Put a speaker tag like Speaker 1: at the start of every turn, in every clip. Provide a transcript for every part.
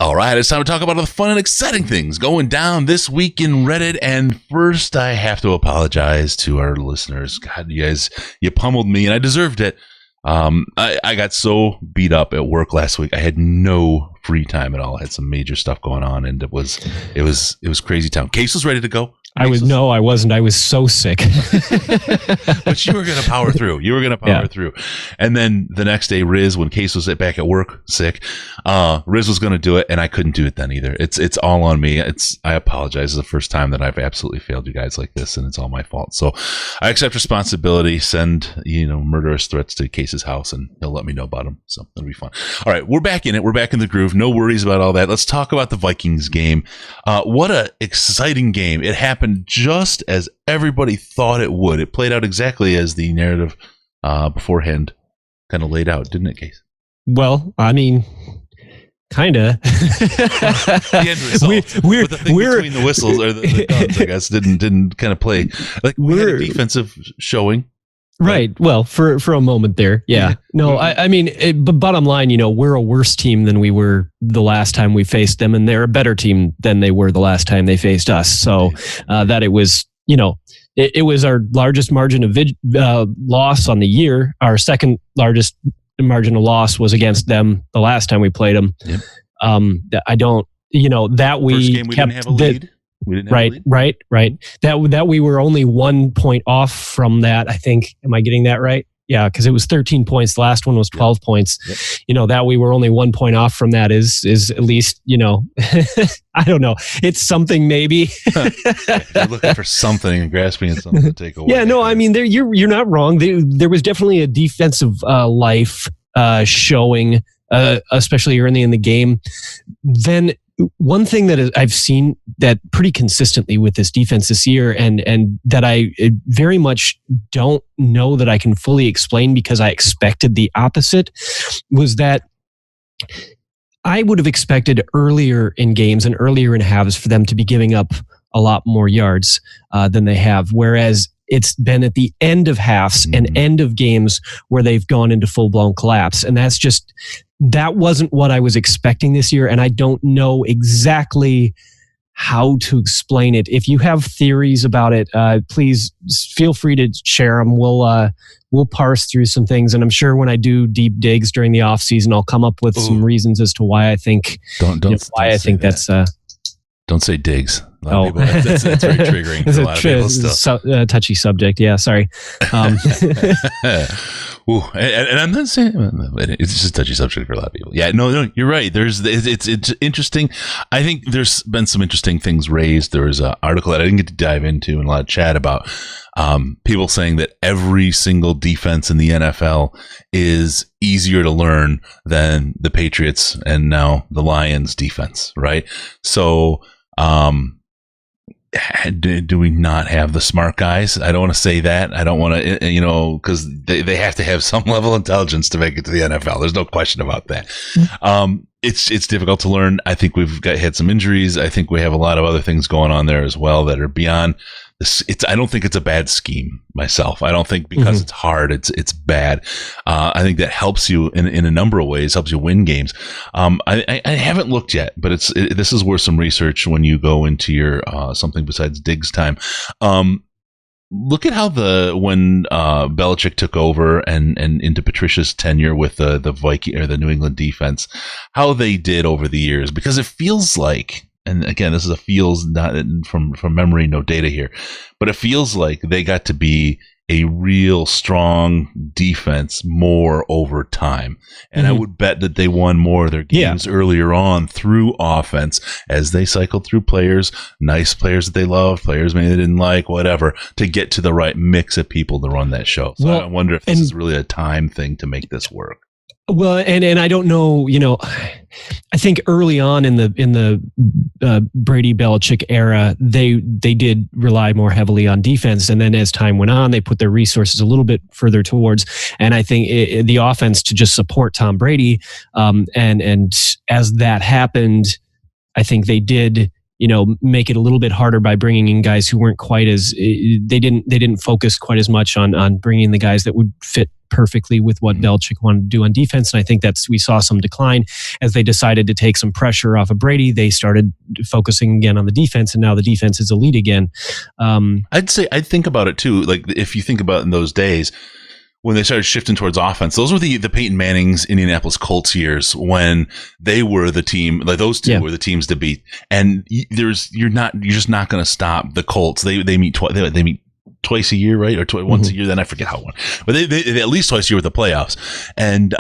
Speaker 1: All right, it's time to talk about all the fun and exciting things going down this week in Reddit. And first, I have to apologize to our listeners. God, you guys, you pummeled me, and I deserved it. I got so beat up at work last week. I had no free time at all. I had some major stuff going on, and it was crazy town. Case was ready to go.
Speaker 2: I wasn't. I was so sick.
Speaker 1: But you were going to power through. Through. And then the next day, Riz, when Case was back at work sick, Riz was going to do it, and I couldn't do it then either. It's all on me. I apologize. It's the first time that I've absolutely failed you guys like this, and it's all my fault. So I accept responsibility. Send murderous threats to Case's house, and he'll let me know about them. So it'll be fun. All right, we're back in it. We're back in the groove. No worries about all that. Let's talk about the Vikings game. What a exciting game! It happened just as everybody thought it would. It played out exactly as the narrative beforehand kind of laid out, didn't it, Case?
Speaker 2: Well, I mean, kind of.
Speaker 1: The end result, we're between the whistles or the guns, I guess, didn't kind of play like we had a defensive showing.
Speaker 2: Right. Well, for a moment there. Yeah. No, I mean, but bottom line, we're a worse team than we were the last time we faced them, and they're a better team than they were the last time they faced us. So that it was, it was our largest margin of loss on the year. Our second largest margin of loss was against them the last time we played them. Yep. I don't, that we
Speaker 1: first game we
Speaker 2: kept
Speaker 1: didn't have a lead.
Speaker 2: Right. That we were only 1 point off from that. I think. Am I getting that right? Yeah, because it was 13 points. The last one was 12 points. Yep. That we were only 1 point off from that is at least, I don't know. It's something maybe.
Speaker 1: You're looking for something and grasping at something to take away.
Speaker 2: Yeah, no, I mean, you're not wrong. There was definitely a defensive life showing, especially early in the game. Then one thing that I've seen that pretty consistently with this defense this year and that I very much don't know that I can fully explain because I expected the opposite was that I would have expected earlier in games and earlier in halves for them to be giving up a lot more yards than they have. Whereas it's been at the end of halves and end of games where they've gone into full-blown collapse. And that wasn't what I was expecting this year. And I don't know exactly how to explain it. If you have theories about it, please feel free to share them. We'll parse through some things. And I'm sure when I do deep digs during the off season, I'll come up with some reasons as to why I think, that's
Speaker 1: don't say digs. A lot of people, that's very triggering for a lot of people still.
Speaker 2: Touchy subject. Yeah, sorry.
Speaker 1: Ooh, and I'm not saying it's just a touchy subject for a lot of people. Yeah, no, you're right. It's interesting. I think there's been some interesting things raised. There was an article that I didn't get to dive into and a lot of chat about people saying that every single defense in the NFL is easier to learn than the Patriots and now the Lions defense, right? So, do we not have the smart guys? I don't want to say that. I don't want to, because they have to have some level of intelligence to make it to the NFL. There's no question about that. It's difficult to learn. I think we've had some injuries. I think we have a lot of other things going on there as well that are beyond this. I don't think it's a bad scheme myself. I don't think because it's hard, it's bad. I think that helps you in a number of ways, helps you win games. I haven't looked yet, but this is worth some research when you go into your something besides Diggs time. Look at how when Belichick took over and into Patricia's tenure with the Viking or the New England defense, how they did over the years, because it feels like, and again, this is a feels, not from memory, no data here, but it feels like they got to be a real strong defense more over time. And I would bet that they won more of their games earlier on through offense as they cycled through players, nice players that they loved, players maybe they didn't like, whatever, to get to the right mix of people to run that show. So I wonder if this is really a time thing to make this work.
Speaker 2: Well, and I don't know, I think early on in the Brady Belichick era, they did rely more heavily on defense, and then as time went on, they put their resources a little bit further towards. And I think the offense to just support Tom Brady, and as that happened, I think they did make it a little bit harder by bringing in guys who weren't quite as they didn't focus quite as much on bringing the guys that would fit perfectly with what Belichick wanted to do on defense. And I think we saw some decline as they decided to take some pressure off of Brady. They started focusing again on the defense, and now the defense is elite again.
Speaker 1: I'd think about it too. Like if you think about in those days, when they started shifting towards offense, those were the Peyton Manning's Indianapolis Colts years when they were the team, like those two were the teams to beat. And you're just not going to stop the Colts. They meet twice a year, right? Or once a year. Then I forget how one, but they at least twice a year with the playoffs. And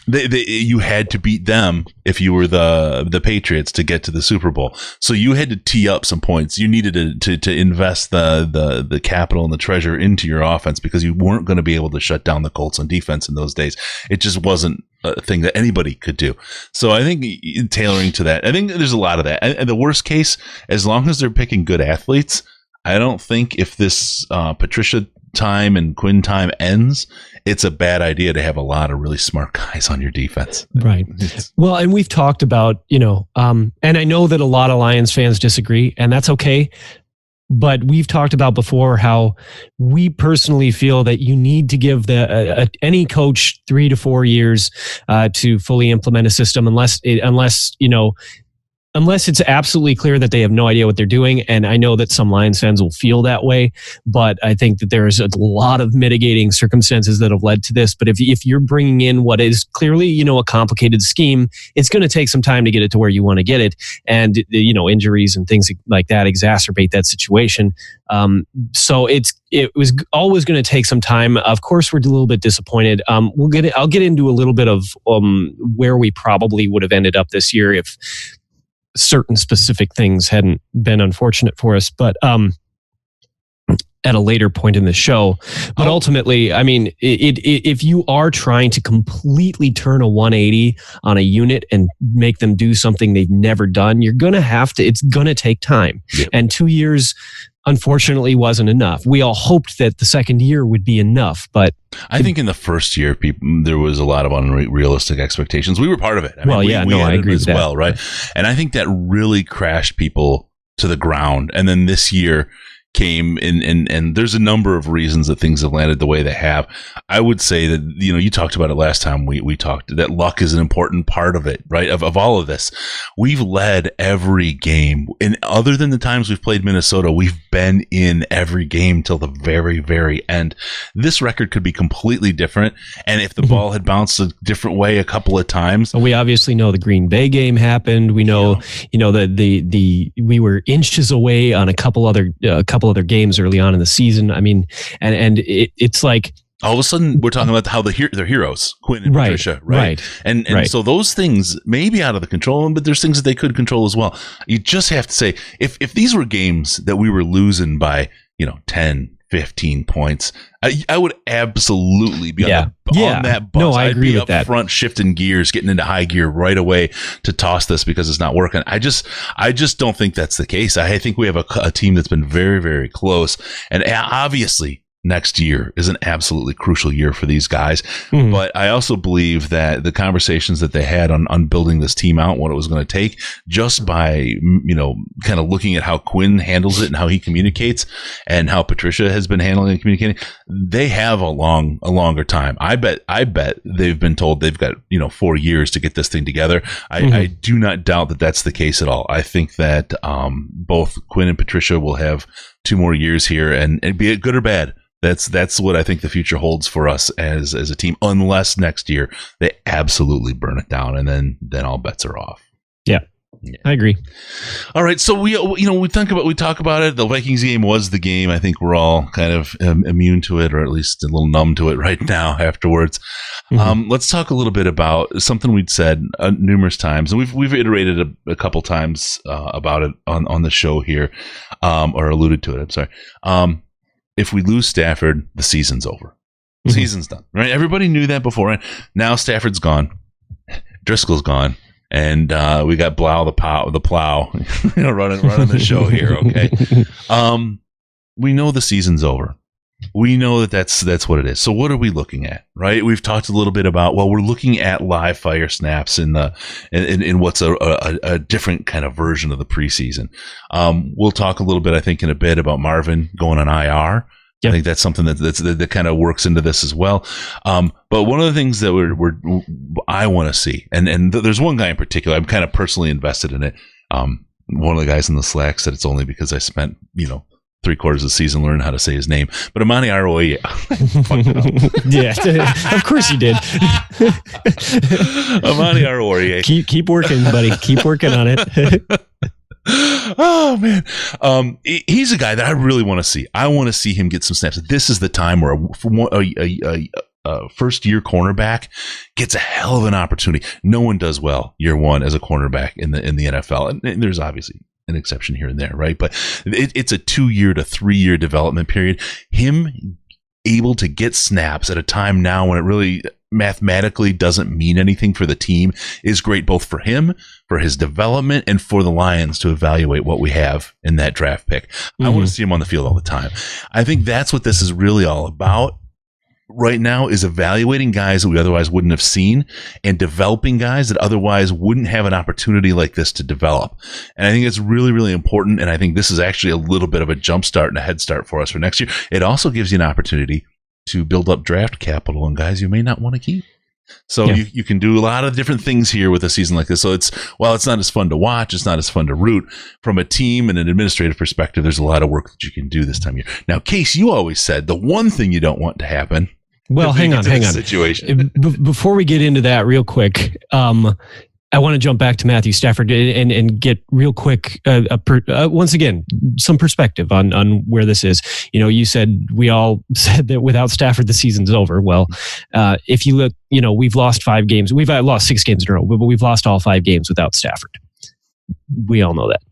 Speaker 1: you had to beat them if you were the Patriots to get to the Super Bowl. So you had to tee up some points. You needed to invest the capital and the treasure into your offense because you weren't going to be able to shut down the Colts on defense in those days. It just wasn't a thing that anybody could do. So I think tailoring to that, I think there's a lot of that. And the worst case, as long as they're picking good athletes, I don't think if this Patricia time and Quinn time ends, it's a bad idea to have a lot of really smart guys on your defense.
Speaker 2: Right. Well, and we've talked about, and I know that a lot of Lions fans disagree, and that's okay. But we've talked about before how we personally feel that you need to give any coach 3 to 4 years to fully implement a system, unless it's absolutely clear that they have no idea what they're doing. And I know that some Lions fans will feel that way, but I think that there's a lot of mitigating circumstances that have led to this. But if you're bringing in what is clearly, a complicated scheme, it's going to take some time to get it to where you want to get it. And, injuries and things like that exacerbate that situation. So it was always going to take some time. Of course, we're a little bit disappointed. I'll get into a little bit of where we probably would have ended up this year if certain specific things hadn't been unfortunate for us, but at a later point in the show. But ultimately, I mean, if you are trying to completely turn a 180 on a unit and make them do something they've never done, you're going to have to, it's going to take time. Yep. And 2 years, unfortunately, wasn't enough. We all hoped that the second year would be enough, but
Speaker 1: I think in the first year, there was a lot of unrealistic expectations. We were part of it.
Speaker 2: I agree with that.
Speaker 1: Well, right? And I think that really crashed people to the ground. And then this year came in, and there's a number of reasons that things have landed the way they have. I would say that, you talked about it last time we talked, that luck is an important part of it, right? Of all of this. We've led every game. And other than the times we've played Minnesota, we've been in every game till the very, very end. This record could be completely different. And if the ball had bounced a different way a couple of times.
Speaker 2: We obviously know the Green Bay game happened. We know, that we were inches away on a couple other games early on in the season. I mean, and it's like
Speaker 1: all of a sudden we're talking about how they're heroes, Quinn and Patricia, right? And so those things may be out of the control, but there's things that they could control as well. You just have to say, if these were games that we were losing by 10, 15 points, I would absolutely be on that bus.
Speaker 2: No, I agree with that.
Speaker 1: I'd be up front, shifting gears, getting into high gear right away to toss this because it's not working. I just don't think that's the case. I think we have a team that's been very, very close, and obviously next year is an absolutely crucial year for these guys. Mm-hmm. But I also believe that the conversations that they had on building this team out, what it was going to take, just by, kind of looking at how Quinn handles it and how he communicates and how Patricia has been handling and communicating, they have a longer time. I bet they've been told they've got, 4 years to get this thing together. I do not doubt that that's the case at all. I think that both Quinn and Patricia will have 2 more years here, and be it good or bad. That's what I think the future holds for us as a team, unless next year they absolutely burn it down, and then all bets are off.
Speaker 2: Yeah. I agree.
Speaker 1: All right, so we talk about it. The Vikings game was the game. I think we're all kind of immune to it, or at least a little numb to it right now. Afterwards, let's talk a little bit about something we'd said numerous times, and we've iterated a couple times about it on the show here, or alluded to it. I'm sorry. If we lose Stafford, the season's over. The season's done, right? Everybody knew that before. And now Stafford's gone. Driscoll's gone. And we got Blau the plow running the show here, okay? We know the season's over. We know that's what it is. So what are we looking at, right? We've talked a little bit about, we're looking at live fire snaps in what's a different kind of version of the preseason. We'll talk a little bit, I think, in a bit about Marvin going on IR. I think that's something that kind of works into this as well. But one of the things that I want to see, and there's one guy in particular, I'm kind of personally invested in it. One of the guys in the Slack said it's only because I spent, 3/4 of the season learning how to say his name. But Amani Aroye,
Speaker 2: yeah, of course you did.
Speaker 1: Amani Aroye.
Speaker 2: Keep working, buddy. Keep working on it.
Speaker 1: Oh man, he's a guy that I really want to see. I want to see him get some snaps. This is the time where a first-year cornerback gets a hell of an opportunity. No one does well year one as a cornerback in the NFL, and there's obviously an exception here and there, right? But it's a 2-year to 3-year development period. Him able to get snaps at a time now when it really mathematically doesn't mean anything for the team is great, both for him, for his development, and for the Lions to evaluate what we have in that draft pick. I want to see him on the field all the time. I think that's what this is really all about right now, is evaluating guys that we otherwise wouldn't have seen and developing guys that otherwise wouldn't have an opportunity like this to develop. And I think it's really, really important. And I think this is actually a little bit of a jump start and a head start for us for next year. It also gives you an opportunity to build up draft capital on guys you may not want to keep. So you can do a lot of different things here with a season like this. So it's not as fun to watch. It's not as fun to root. From a team and an administrative perspective, there's a lot of work that you can do this time of year. Now, Case, you always said the one thing you don't want to happen.
Speaker 2: Well, hang on.
Speaker 1: Situation.
Speaker 2: Before we get into that real quick, I want to jump back to Matthew Stafford and get real quick, once again, some perspective on where this is. You said, we all said that without Stafford, the season's over. Well, if you look, we've lost 5 games. We've lost 6 games in a row, but we've lost all 5 games without Stafford. We all know that.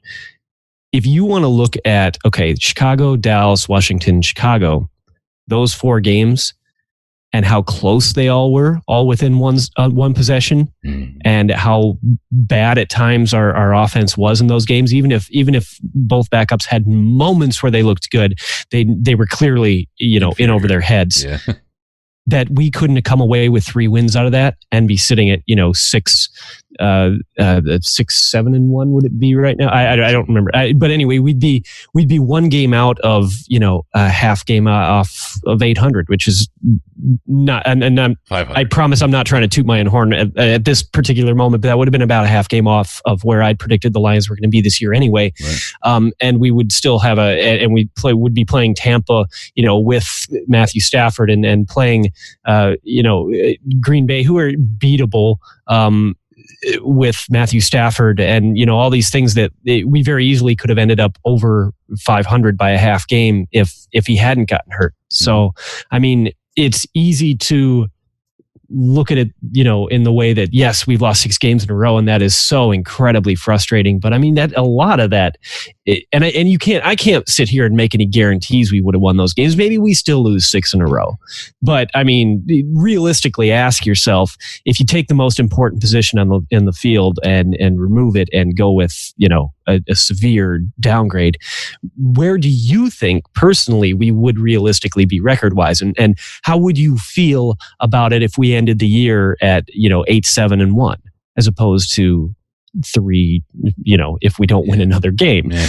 Speaker 2: If you want to look at, Chicago, Dallas, Washington, Chicago, those 4 games, and how close they all were, all within one possession, and how bad at times our offense was in those games. Even if both backups had moments where they looked good, they were clearly in over their heads. Yeah. That we couldn't have come away with 3 wins out of that and be sitting at 6-7-1 would it be right now? I don't remember. But anyway, we'd be 1 game out of a half game off of 800, which is not. And I promise I'm not trying to toot my own horn at this particular moment, but that would have been about a half game off of where I'd predicted the Lions were going to be this year anyway. Right. And we would still have would be playing Tampa, with Matthew Stafford and playing Green Bay, who are beatable. With Matthew Stafford and all these things that we very easily could have ended up over 500 by a half game if he hadn't gotten hurt. So I mean, it's easy to look at it in the way that, yes, we've lost 6 games in a row and that is so incredibly frustrating, but I mean that a lot of that I can't sit here and make any guarantees we would have won those games. Maybe we still lose 6 in a row, but I mean realistically, ask yourself, if you take the most important position in the field and remove it and go with a severe downgrade, where do you think personally we would realistically be record wise, and how would you feel about it if we ended the year at 8-7-1 as opposed to 3, if we don't win another game?
Speaker 1: Yeah.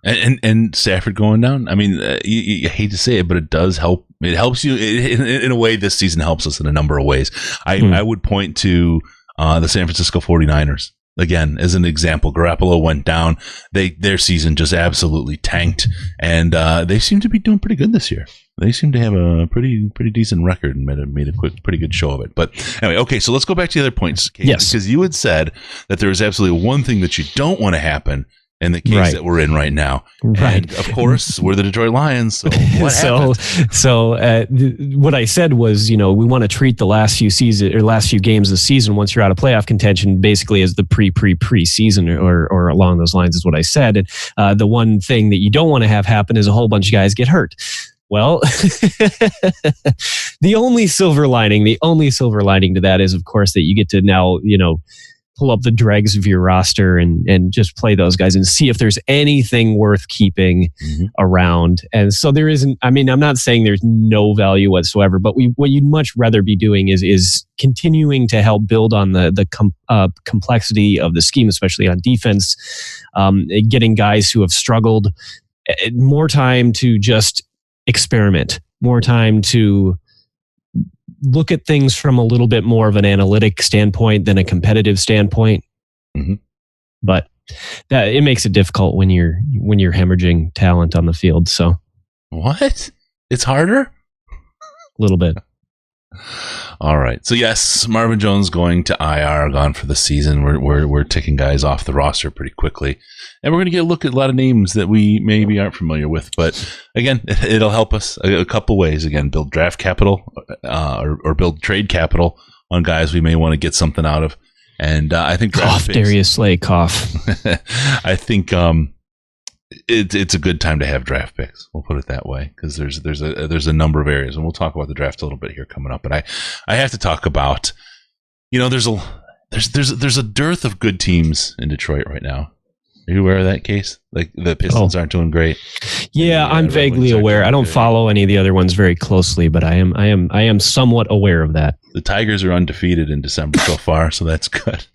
Speaker 1: And Stafford going down, I mean, you hate to say it, but it does help. It helps you in a way. This season helps us in a number of ways. I would point to the San Francisco 49ers again as an example. Garoppolo went down. Their season just absolutely tanked, and they seem to be doing pretty good this year. They seem to have a pretty decent record and made a pretty good show of it. But anyway, okay, so let's go back to the other points, Kate,
Speaker 2: yes,
Speaker 1: because you had said that there is absolutely one thing that you don't want to happen in the case that we're in right now.
Speaker 2: Right.
Speaker 1: And of course, we're the Detroit Lions. So what happened?
Speaker 2: So what I said was, we want to treat the last few games of the season, once you're out of playoff contention, basically as the pre-season or along those lines is what I said. And the one thing that you don't want to have happen is a whole bunch of guys get hurt. Well, the only silver lining to that is, of course, that you get to now, pull up the dregs of your roster and just play those guys and see if there's anything worth keeping around. And so there isn't, I mean, I'm not saying there's no value whatsoever, but what you'd much rather be doing is continuing to help build on the complexity of the scheme, especially on defense, getting guys who have struggled more time to just experiment, more time to look at things from a little bit more of an analytic standpoint than a competitive standpoint.
Speaker 1: Mm-hmm.
Speaker 2: But that it makes it difficult when you're hemorrhaging talent on the field. So
Speaker 1: what? It's harder?
Speaker 2: A little bit.
Speaker 1: All right. So yes, Marvin Jones going to IR, gone for the season. We're ticking guys off the roster pretty quickly, and we're going to get a look at a lot of names that we maybe aren't familiar with. But again, it'll help us a couple ways. Again, build draft capital or build trade capital on guys we may want to get something out of. And I think
Speaker 2: draft picks, Darius Slay cough.
Speaker 1: I think it's a good time to have draft picks. We'll put it that way, because there's a number of areas, and we'll talk about the draft a little bit here coming up. But I have to talk about, there's a dearth of good teams in Detroit right now. Are you aware of that case? Like the Pistons aren't doing great.
Speaker 2: Yeah, I'm vaguely aware. I don't follow any of the other ones very closely, but I am somewhat aware of that.
Speaker 1: The Tigers are undefeated in December so far, so that's good.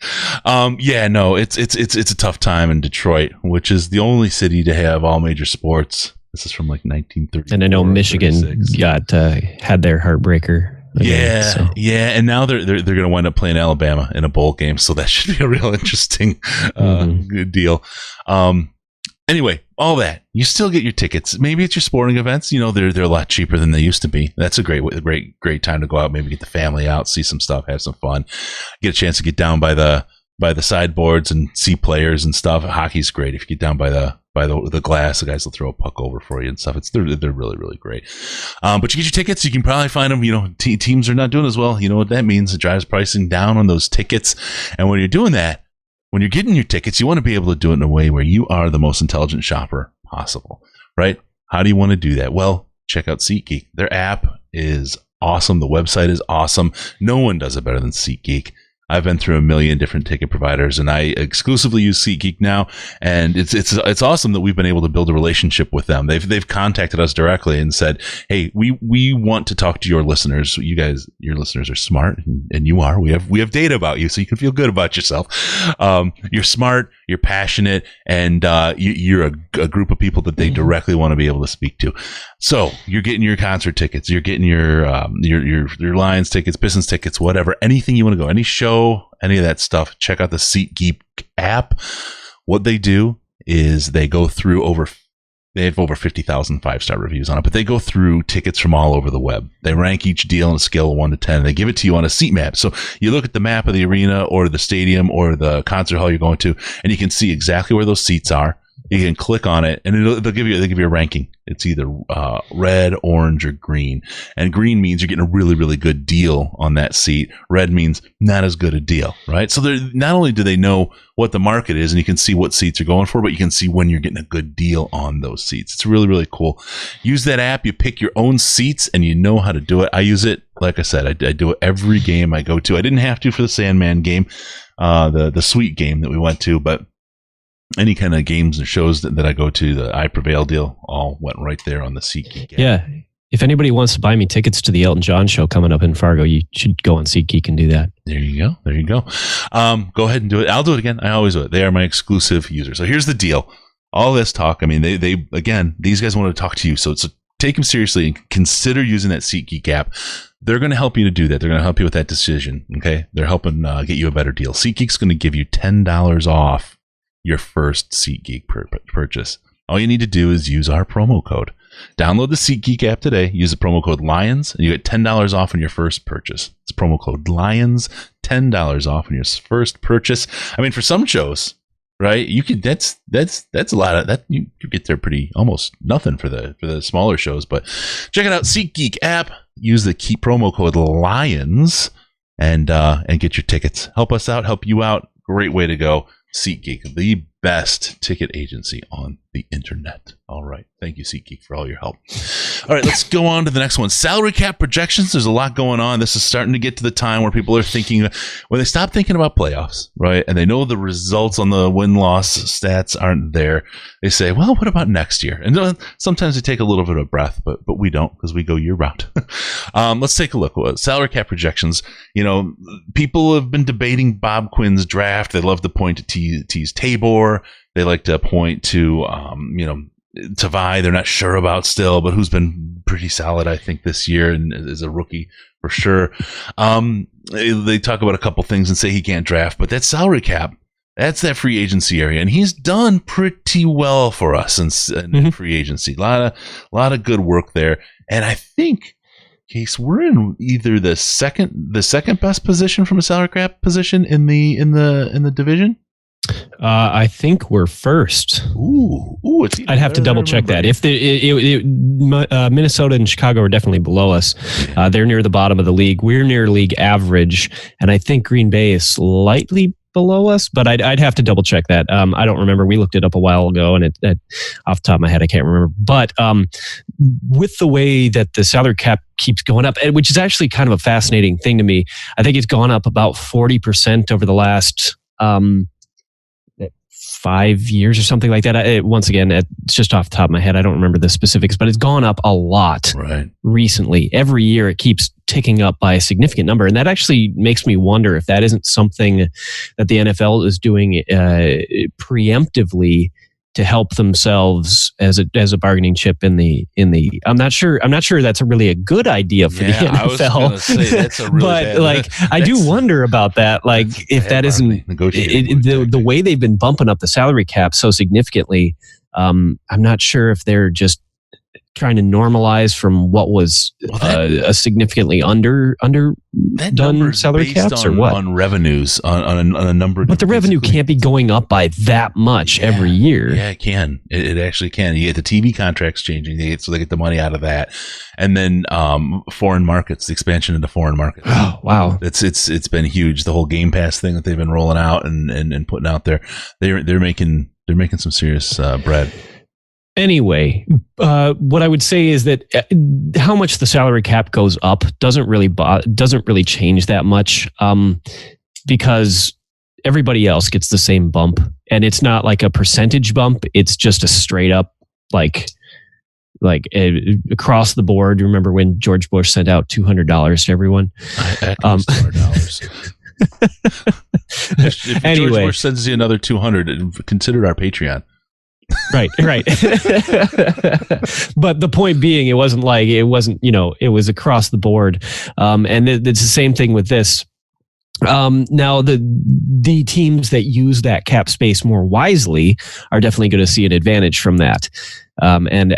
Speaker 1: It's a tough time in Detroit, which is the only city to have all major sports. This is from like 1930.
Speaker 2: And I know Michigan had their heartbreaker.
Speaker 1: Yeah, and now they're going to wind up playing Alabama in a bowl game, so that should be a real interesting good deal. Anyway, all that, you still get your tickets. Maybe it's your sporting events. They're a lot cheaper than they used to be. That's a great time to go out. Maybe get the family out, see some stuff, have some fun, get a chance to get down by the sideboards and see players and stuff. Hockey's great if you get down by the glass. The guys will throw a puck over for you and stuff. They're really, really great. But you get your tickets. You can probably find them. Teams are not doing as well. You know what that means? It drives pricing down on those tickets. And when you're doing that, when you're getting your tickets, you want to be able to do it in a way where you are the most intelligent shopper possible, right? How do you want to do that? Well, check out SeatGeek. Their app is awesome. The website is awesome. No one does it better than SeatGeek. I've been through a million different ticket providers, and I exclusively use SeatGeek now. And it's awesome that we've been able to build a relationship with them. They've contacted us directly and said, "Hey, we want to talk to your listeners. Your listeners are smart, and you are. We have data about you, so you can feel good about yourself. You're smart, you're passionate, and you're a group of people that they directly want to be able to speak to. So you're getting your concert tickets, you're getting your Lions tickets, Pistons tickets, whatever, anything you want to go, any show." Any of that stuff, check out the SeatGeek app. What they do is they go through they have over 50,000 5-star reviews on it, but they go through tickets from all over the web. They rank each deal on a scale of 1 to 10. They give it to you on a seat map. So you look at the map of the arena or the stadium or the concert hall you're going to, and you can see exactly where those seats are. You can click on it, and they'll give you a ranking. It's either red, orange, or green. And green means you're getting a really, really good deal on that seat. Red means not as good a deal, right? So not only do they know what the market is, and you can see what seats are going for, but you can see when you're getting a good deal on those seats. It's really, really cool. Use that app. You pick your own seats, and you know how to do it. I use it. Like I said, I do it every game I go to. I didn't have to for the Sandman game, the Sweet game that we went to, but any kind of games and shows that I go to, the I Prevail deal all went right there on the SeatGeek app.
Speaker 2: Yeah. If anybody wants to buy me tickets to the Elton John show coming up in Fargo, you should go on SeatGeek and do that.
Speaker 1: There you go. Go ahead and do it. I'll do it again. I always do it. They are my exclusive user. So here's the deal. All this talk, I mean, they again, these guys want to talk to you. So take them seriously and consider using that SeatGeek app. They're going to help you to do that. They're going to help you with that decision. Okay. They're helping get you a better deal. SeatGeek's going to give you $10 off your first SeatGeek purchase. All you need to do is use our promo code. Download the SeatGeek app today. Use the promo code LIONS, and you get $10 off on your first purchase. It's promo code LIONS, $10 off on your first purchase. I mean, for some shows, right? You could that's a lot of that. You get there pretty almost nothing for the smaller shows. But check it out, SeatGeek app. Use the key promo code LIONS and get your tickets. Help us out. Help you out. Great way to go. SeatGeek, the best ticket agency on the internet. All right. Thank you, SeatGeek, for all your help. All right, let's go on to the next one. Salary cap projections. There's a lot going on. This is starting to get to the time where people are thinking, when they stop thinking about playoffs, right? And they know the results on the win-loss stats aren't there. They say, well, what about next year? And sometimes they take a little bit of breath, but we don't, because we go year-round. Let's take a look. Salary cap projections. People have been debating Bob Quinn's draft. They love to point to Tease Tabor. They like to point to, Tavai, they're not sure about still, but who's been pretty solid, I think, this year and is a rookie for sure. They talk about a couple things and say he can't draft, but that salary cap, that's that free agency area, and he's done pretty well for us in free agency. A lot of good work there, and I think, Case, we're in either the second best position from a salary cap position in the division.
Speaker 2: I think we're first.
Speaker 1: Ooh!
Speaker 2: I'd have to double check that. If Minnesota and Chicago are definitely below us, they're near the bottom of the league. We're near league average, and I think Green Bay is slightly below us, but I'd have to double check that. I don't remember. We looked it up a while ago, and it off the top of my head, I can't remember. But with the way that the salary cap keeps going up, which is actually kind of a fascinating thing to me, I think it's gone up about 40% over the last 5 years or something like that. Once again, it's just off the top of my head. I don't remember the specifics, but it's gone up a lot recently. Every year it keeps ticking up by a significant number. And that actually makes me wonder if that isn't something that the NFL is doing preemptively to help themselves as a bargaining chip in the. I'm not sure that's really a good idea for the NFL. I was gonna say, that's a really but I do wonder about that. If that isn't the way they've been bumping up the salary cap so significantly, I'm not sure if they're just trying to normalize from what was a significantly underdone salary caps, or what?
Speaker 1: On revenues, on a number.
Speaker 2: But the revenue can't be going up by that much every year.
Speaker 1: Yeah, it can. It actually can. You get the TV contracts changing, so they get the money out of that, and then foreign markets, the expansion into foreign markets.
Speaker 2: Oh, wow,
Speaker 1: it's been huge. The whole Game Pass thing that they've been rolling out and putting out there, they're making some serious bread.
Speaker 2: Anyway, what I would say is that how much the salary cap goes up doesn't really change that much, because everybody else gets the same bump, and it's not like a percentage bump. It's just a straight up across the board. Remember when George Bush sent out $200 to everyone? $200.
Speaker 1: If George Bush sends you another $200, consider our Patreon.
Speaker 2: Right. But the point being, it was across the board. And it's the same thing with this. Now the teams that use that cap space more wisely are definitely going to see an advantage from that. And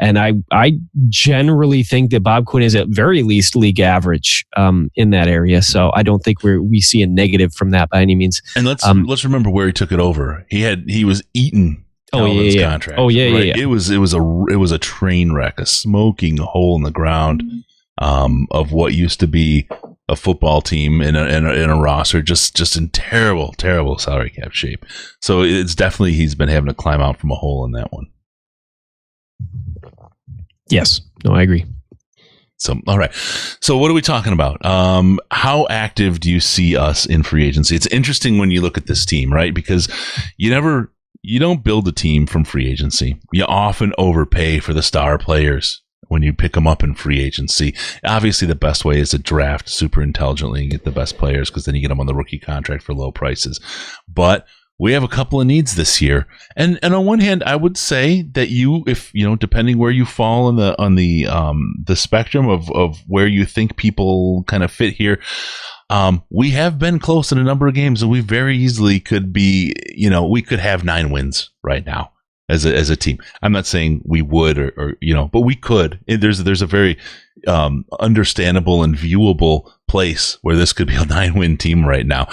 Speaker 2: I generally think that Bob Quinn is at very least league average in that area. So I don't think we see a negative from that by any means.
Speaker 1: And let's remember where he took it over. He was eaten. Contract.
Speaker 2: Yeah.
Speaker 1: It was a train wreck, a smoking hole in the ground of what used to be a football team in a roster, just in terrible salary cap shape. So it's definitely, he's been having to climb out from a hole in that one.
Speaker 2: Yes. No, I agree.
Speaker 1: So, all right. So what are we talking about? How active do you see us in free agency? It's interesting when you look at this team, right? Because you don't build a team from free agency. You often overpay for the star players when you pick them up in free agency. Obviously, the best way is to draft super intelligently and get the best players, because then you get them on the rookie contract for low prices. But we have a couple of needs this year. And on one hand, I would say that if depending where you fall on the spectrum of where you think people kind of fit here, we have been close in a number of games, and we very easily could be, we could have 9 wins right now as a team. I'm not saying we would or but we could. There's a very understandable and viewable place where this could be a 9-win team right now.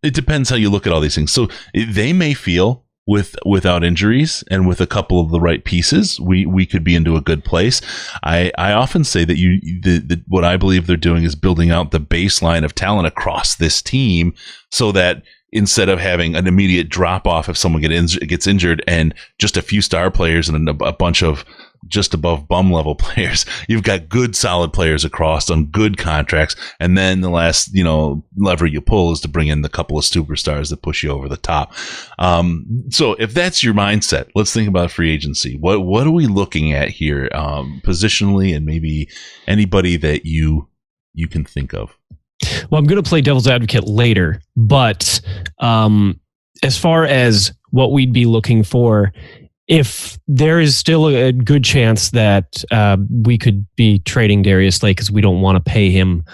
Speaker 1: It depends how you look at all these things. So they may feel without injuries and with a couple of the right pieces, we could be into a good place. I often say that what I believe they're doing is building out the baseline of talent across this team, so that instead of having an immediate drop off if someone gets injured and just a few star players and a bunch of just above bum level players, you've got good solid players across on good contracts, and then the last lever you pull is to bring in the couple of superstars that push you over the top. So if that's your mindset, let's think about free agency. What are we looking at here, positionally, and maybe anybody that you can think of?
Speaker 2: Well, I'm going to play devil's advocate later, but as far as what we'd be looking for, if there is still a good chance that we could be trading Darius Slay because we don't want to pay him.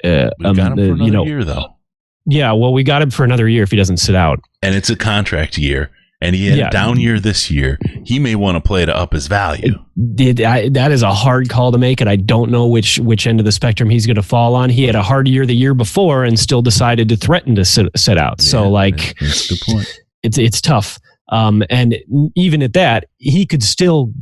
Speaker 1: We got him for another year, though.
Speaker 2: Yeah, well, we got him for another year if he doesn't sit out.
Speaker 1: And it's a contract year. And he had a down year this year. He may want to play to up his value.
Speaker 2: That is a hard call to make, and I don't know which end of the spectrum he's going to fall on. He had a hard year the year before and still decided to threaten to sit out. So,
Speaker 1: that's a good point.
Speaker 2: It's tough. And even at that, he could still,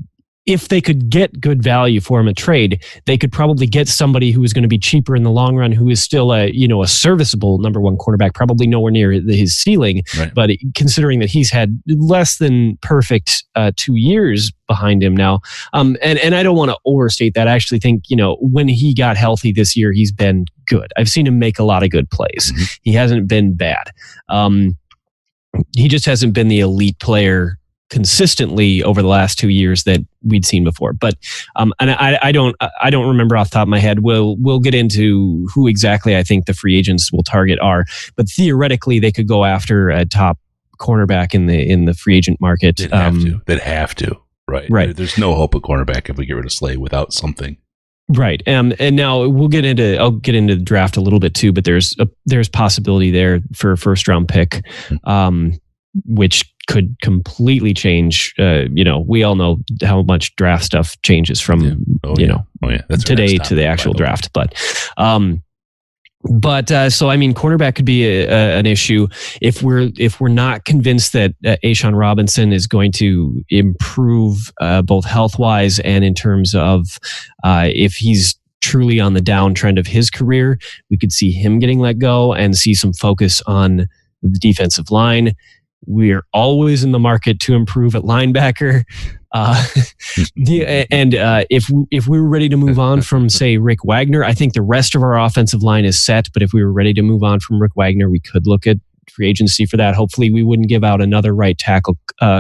Speaker 2: if they could get good value for him at trade, they could probably get somebody who is going to be cheaper in the long run, who is still a serviceable number one cornerback, probably nowhere near his ceiling.
Speaker 1: Right.
Speaker 2: But considering that he's had less than perfect 2 years behind him now, and I don't want to overstate that. I actually think, when he got healthy this year, he's been good. I've seen him make a lot of good plays. Mm-hmm. He hasn't been bad. He just hasn't been the elite player consistently over the last 2 years that we'd seen before. But and I don't remember off the top of my head. We'll get into who exactly I think the free agents will target are. But theoretically, they could go after a top cornerback in the free agent market.
Speaker 1: They'd have to. Right. There's no hope of cornerback if we get rid of Slay without something.
Speaker 2: Right. And now I'll get into the draft a little bit too, but there's possibility there for a first round pick, which could completely change. We all know how much draft stuff changes from That's today to the actual draft. But so I mean, cornerback could be an issue if we're not convinced that A'Shawn Robinson is going to improve both health wise and in terms of if he's truly on the downtrend of his career, we could see him getting let go and see some focus on the defensive line. We're always in the market to improve at linebacker. If we were ready to move on from, say, Rick Wagner, I think the rest of our offensive line is set. But if we were ready to move on from Rick Wagner, we could look at free agency for that. Hopefully we wouldn't give out another right tackle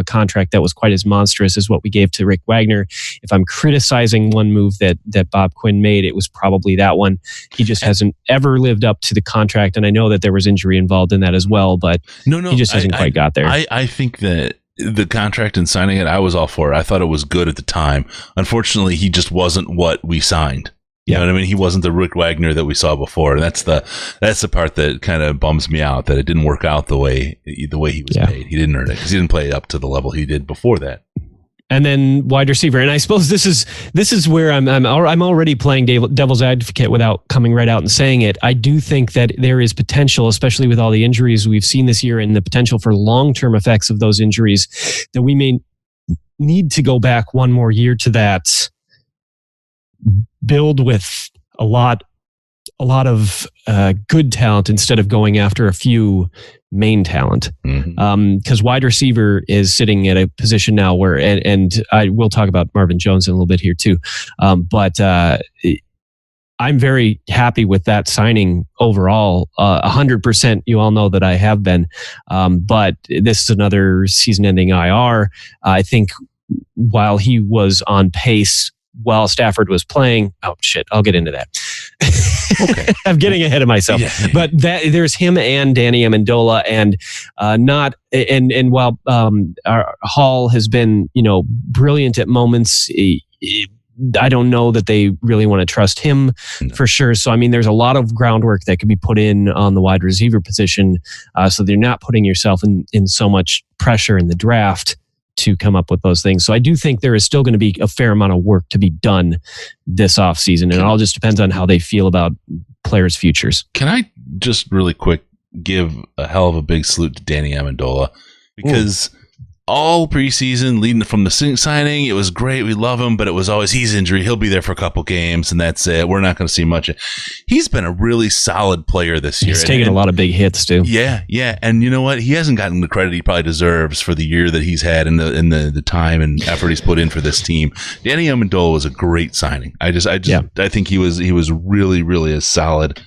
Speaker 2: contract that was quite as monstrous as what we gave to Rick Wagner. If I'm criticizing one move that Bob Quinn made, it was probably that one. He just hasn't ever lived up to the contract. And I know that there was injury involved in that as well, but he just hasn't quite got there.
Speaker 1: I think that the contract and signing it, I was all for it. I thought it was good at the time. Unfortunately, he just wasn't what we signed. You know what I mean? He wasn't the Rick Wagner that we saw before. And that's the part that kind of bums me out, that it didn't work out the way he was paid. He didn't earn it because he didn't play up to the level he did before that.
Speaker 2: And then wide receiver. And I suppose this is where I'm already playing devil's advocate without coming right out and saying it. I do think that there is potential, especially with all the injuries we've seen this year and the potential for long-term effects of those injuries, that we may need to go back one more year to that build with a lot of good talent instead of going after a few main talent. Because wide receiver is sitting at a position now where, and I will talk about Marvin Jones in a little bit here too. But I'm very happy with that signing overall. 100%. You all know that I have been. But this is another season-ending IR. I think while he was on pace while Stafford was playing, I'll get into that. Okay. I'm getting ahead of myself. Yeah. But there's him and Danny Amendola, and while Hall has been, brilliant at moments, I don't know that they really want to trust him for sure. So, I mean, there's a lot of groundwork that could be put in on the wide receiver position, so they're not putting yourself in so much pressure in the draft to come up with those things. So I do think there is still going to be a fair amount of work to be done this offseason, and it all just depends on how they feel about players' futures.
Speaker 1: Can I just really quick give a hell of a big salute to Danny Amendola, because all preseason leading from the signing, it was great. We love him, but it was always he's injured. He'll be there for a couple games, and that's it. We're not going to see much. He's been a really solid player this year.
Speaker 2: He's taken a lot of big hits too.
Speaker 1: Yeah. And you know what? He hasn't gotten the credit he probably deserves for the year that he's had and the time and effort he's put in for this team. Danny Amendola was a great signing. I think he was really, really a solid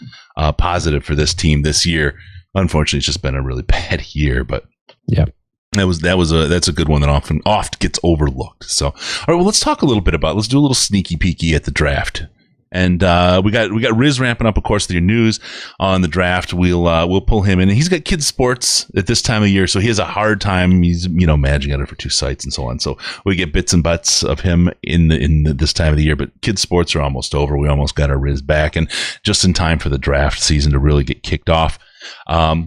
Speaker 1: positive for this team this year. Unfortunately, it's just been a really bad year, but
Speaker 2: yeah.
Speaker 1: That's a good one that often gets overlooked. So, all right, well, let's talk a little bit let's do a little sneaky peeky at the draft. And we got Riz ramping up, of course, with your news on the draft. We'll pull him in. And he's got kids sports at this time of year, so he has a hard time. He's managing it for 2 sites and so on. So we get bits and butts of him in this time of the year. But kids sports are almost over. We almost got our Riz back, and just in time for the draft season to really get kicked off.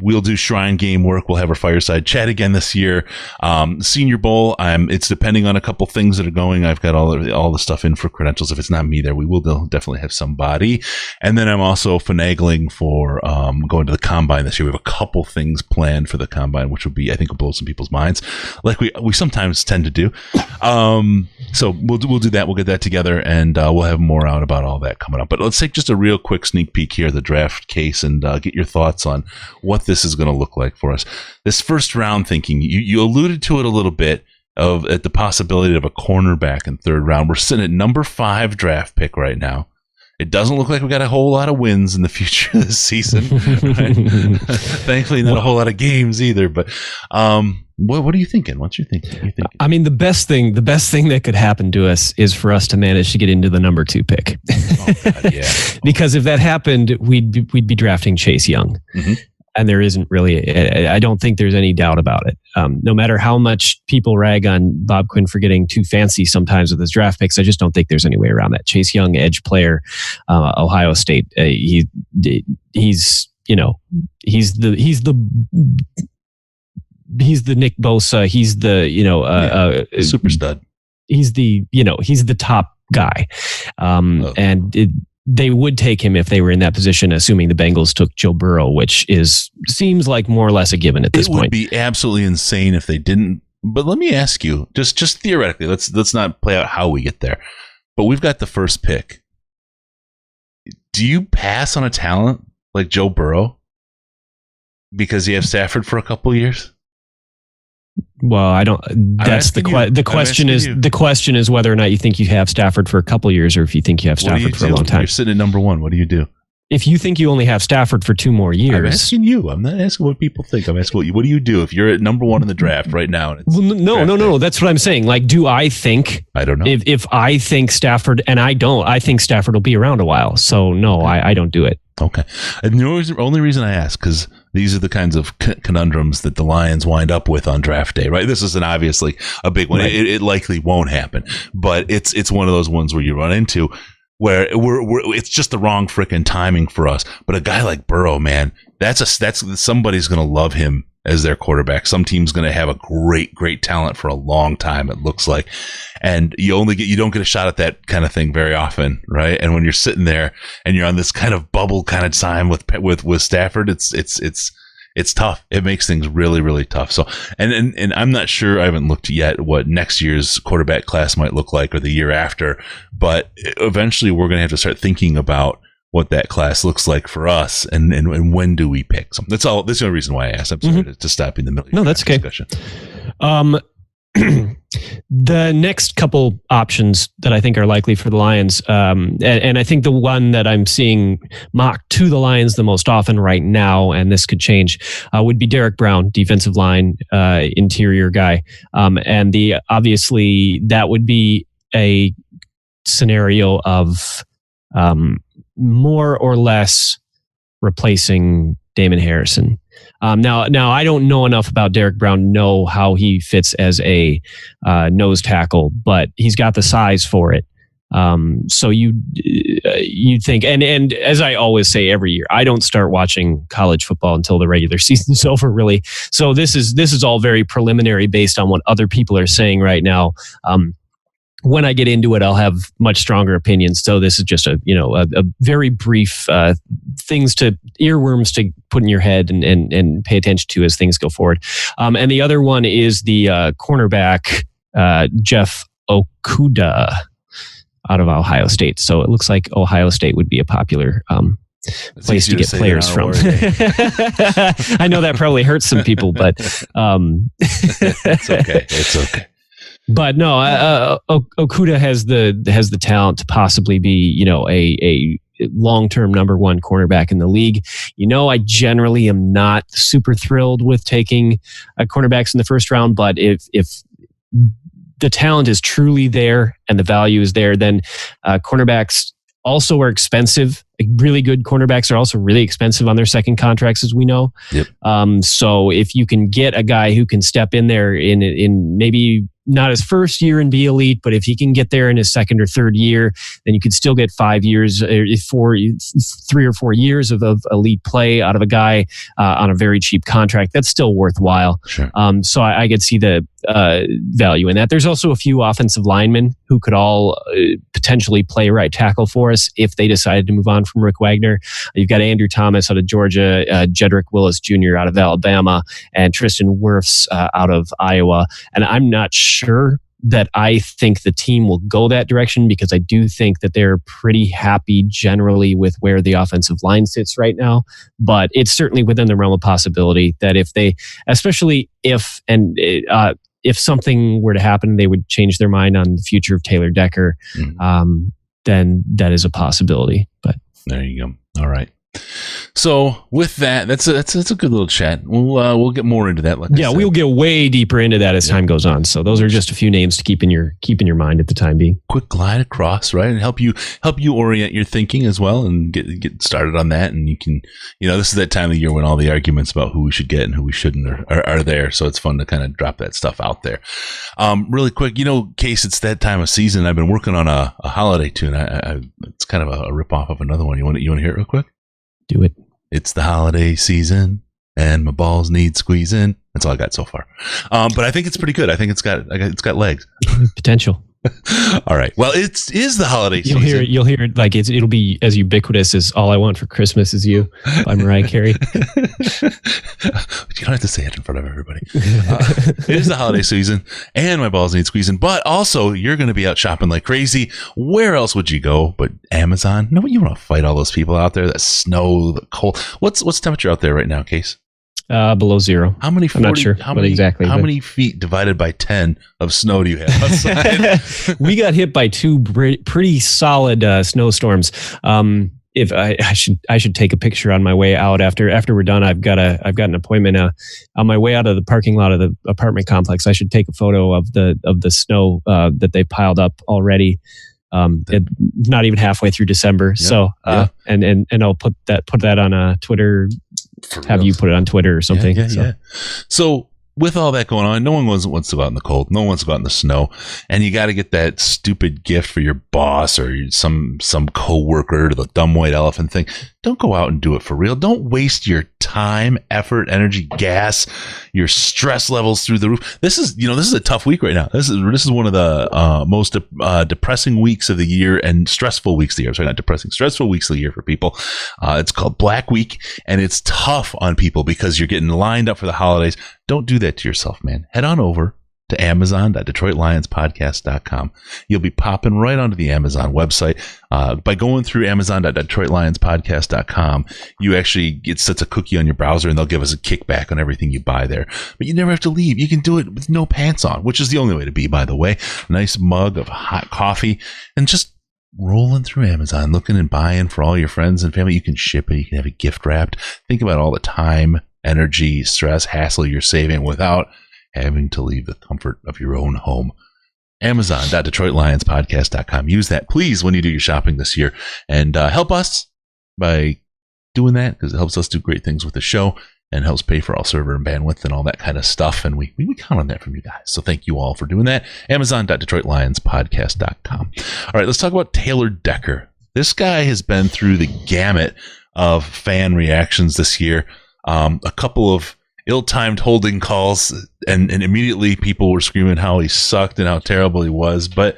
Speaker 1: We'll do Shrine game work. We'll have our fireside chat again this year. Senior Bowl, it's depending on a couple things that are going. I've got all the stuff in for credentials. If it's not me there, we will definitely have somebody. And then I'm also finagling for going to the Combine this year. We have a couple things planned for the Combine, which will be, I think, will blow some people's minds, like we sometimes tend to do. So we'll do that. We'll get that together, and we'll have more out about all that coming up. But let's take just a real quick sneak peek here, the draft case, and get your thoughts on what this is going to look like for us. This first round thinking, you alluded to it a little bit at the possibility of a cornerback in third round. We're sitting at number 5 draft pick right now. It doesn't look like we got a whole lot of wins in the future this season. Right? Thankfully, not a whole lot of games either. But what are you thinking? What's your thinking?
Speaker 2: I mean, the best thing that could happen to us is for us to manage to get into the number 2 pick.
Speaker 1: Oh, God, yeah.
Speaker 2: Because if that happened, we'd be drafting Chase Young. Mm-hmm. And there isn't really, I don't think there's any doubt about it. No matter how much people rag on Bob Quinn for getting too fancy sometimes with his draft picks, I just don't think there's any way around that. Chase Young, edge player, Ohio State. He's the Nick Bosa. He's the
Speaker 1: super stud.
Speaker 2: He's the top guy, they would take him if they were in that position, assuming the Bengals took Joe Burrow, which seems like more or less a given at this point.
Speaker 1: It would be absolutely insane if they didn't. But let me ask you, just theoretically, let's not play out how we get there. But we've got the first pick. Do you pass on a talent like Joe Burrow because you have Stafford for a couple years?
Speaker 2: Well, I don't. That's the question. The question is whether or not you think you have Stafford for a couple of years, or if you think you have Stafford for a long time.
Speaker 1: You're sitting at number 1. What do you do?
Speaker 2: If you think you only have Stafford for 2 more years,
Speaker 1: I'm asking you. I'm not asking what people think. I'm asking what do you do if you're at number 1 in the draft right now? And
Speaker 2: no. That's what I'm saying. Like, do I think?
Speaker 1: I don't know.
Speaker 2: If I think Stafford, and I don't, I think Stafford will be around a while. So no, I don't do it.
Speaker 1: Okay. And the only reason I ask, because these are the kinds of conundrums that the Lions wind up with on draft day, right? This isn't obviously a big one. Right. It likely won't happen, but it's one of those ones where you run into where it's just the wrong freaking timing for us. But a guy like Burrow, man, that's somebody's going to love him as their quarterback. Some team's going to have a great talent for a long time, it looks like. And you don't get a shot at that kind of thing very often, right? And when you're sitting there and you're on this kind of bubble kind of time with Stafford, it's tough. It makes things really, really tough. So, and I'm not sure, I haven't looked yet what next year's quarterback class might look like or the year after, but eventually we're going to have to start thinking about what that class looks like for us and when do we pick something. That's all. That's the only reason why I asked. I'm sorry to stop in the middle of
Speaker 2: no, that's okay.
Speaker 1: Discussion.
Speaker 2: The next couple options that I think are likely for the Lions, and I think the one that I'm seeing mocked to the Lions the most often right now, and this could change, would be Derek Brown, defensive line, interior guy. And obviously that would be a scenario of more or less replacing Damon Harrison. Now I don't know enough about Derek Brown to know how he fits as a nose tackle, but he's got the size for it. So you'd think, and as I always say every year, I don't start watching college football until the regular season's over, really. So this is all very preliminary based on what other people are saying right now. When I get into it, I'll have much stronger opinions. So this is just a very brief earworms to put in your head and pay attention to as things go forward. And the other one is the cornerback, Jeff Okudah out of Ohio State. So it looks like Ohio State would be a popular place to get players from. I know that probably hurts some people, but
Speaker 1: it's okay. It's okay.
Speaker 2: But no, Okudah has the talent to possibly be, a long-term number 1 cornerback in the league. I generally am not super thrilled with taking cornerbacks in the first round, but if the talent is truly there and the value is there, then cornerbacks also are expensive. Like, really good cornerbacks are also really expensive on their second contracts, as we know.
Speaker 1: Yep.
Speaker 2: So if you can get a guy who can step in there in maybe not his first year and be elite, but if he can get there in his second or third year, then you could still get 5 years, 3 or 4 years of elite play out of a guy on a very cheap contract. That's still worthwhile.
Speaker 1: Sure.
Speaker 2: So I could see the value in that. There's also a few offensive linemen who could all potentially play right tackle for us if they decided to move on from Rick Wagner. You've got Andrew Thomas out of Georgia, Jedrick Willis Jr. out of Alabama, and Tristan Wirfs out of Iowa. And I'm not sure that I think the team will go that direction, because I do think that they're pretty happy generally with where the offensive line sits right now. But it's certainly within the realm of possibility that if they, especially if something were to happen, they would change their mind on the future of Taylor Decker, then that is a possibility. But
Speaker 1: there you go. All right. So with that, that's a good little chat. We'll get more into that.
Speaker 2: We'll get way deeper into that as time goes on. So those are just a few names to keep in your mind at the time being.
Speaker 1: Quick glide across, right, and help you orient your thinking as well, and get started on that. And you can, this is that time of year when all the arguments about who we should get and who we shouldn't are there. So it's fun to kind of drop that stuff out there. Really quick, Case, it's that time of season. I've been working on a holiday tune. It's kind of a rip off of another one. You want to hear it real quick?
Speaker 2: Do it.
Speaker 1: It's the holiday season and my balls need squeezing. That's all I got so far. But I think it's pretty good. I think it's got legs.
Speaker 2: Potential.
Speaker 1: All right. Well, it is the holiday season.
Speaker 2: You'll hear it like it'll be as ubiquitous as "All I Want for Christmas Is You" by Mariah Carey.
Speaker 1: You don't have to say it in front of everybody. It is the holiday season, and my balls need squeezing. But also, you're going to be out shopping like crazy. Where else would you go but Amazon? No, you want to fight all those people out there. That snow, the cold. What's temperature out there right now, Case?
Speaker 2: Below zero.
Speaker 1: How many? 40,
Speaker 2: I'm not sure exactly.
Speaker 1: How many feet divided by 10 of snow do you have outside?
Speaker 2: We got hit by two pretty solid snowstorms. If I should take a picture on my way out after we're done. I've got an appointment on my way out of the parking lot of the apartment complex. I should take a photo of the snow that they piled up already. Not even halfway through December. Yeah, so and I'll put that on Twitter. Have you put it on Twitter or something?
Speaker 1: Yeah. So with all that going on, no one wants to go out in the cold. No one wants to go out in the snow. And you got to get that stupid gift for your boss or some coworker, the dumb white elephant thing. Don't go out and do it for real. Don't waste your time, effort, energy, gas, your stress levels through the roof. This is a tough week right now. This is one of the most depressing weeks of the year and stressful weeks of the year. Sorry, not depressing, stressful weeks of the year for people. It's called Black Week, and it's tough on people because you're getting lined up for the holidays. Don't do that to yourself, man. Head on over to amazon.detroitlionspodcast.com. You'll be popping right onto the Amazon website. By going through amazon.detroitlionspodcast.com, you actually, it sets a cookie on your browser and they'll give us a kickback on everything you buy there. But you never have to leave. You can do it with no pants on, which is the only way to be, by the way. Nice mug of hot coffee and just rolling through Amazon, looking and buying for all your friends and family. You can ship it. You can have it gift wrapped. Think about all the time, energy, stress, hassle you're saving without having to leave the comfort of your own home. Amazon.detroitlionspodcast.com. Use that, please, when you do your shopping this year. And help us by doing that, because it helps us do great things with the show and helps pay for all server and bandwidth and all that kind of stuff. And we count on that from you guys. So thank you all for doing that. Amazon.detroitlionspodcast.com. All right, let's talk about Taylor Decker. This guy has been through the gamut of fan reactions this year. A couple of ill-timed holding calls, and immediately people were screaming how he sucked and how terrible he was. But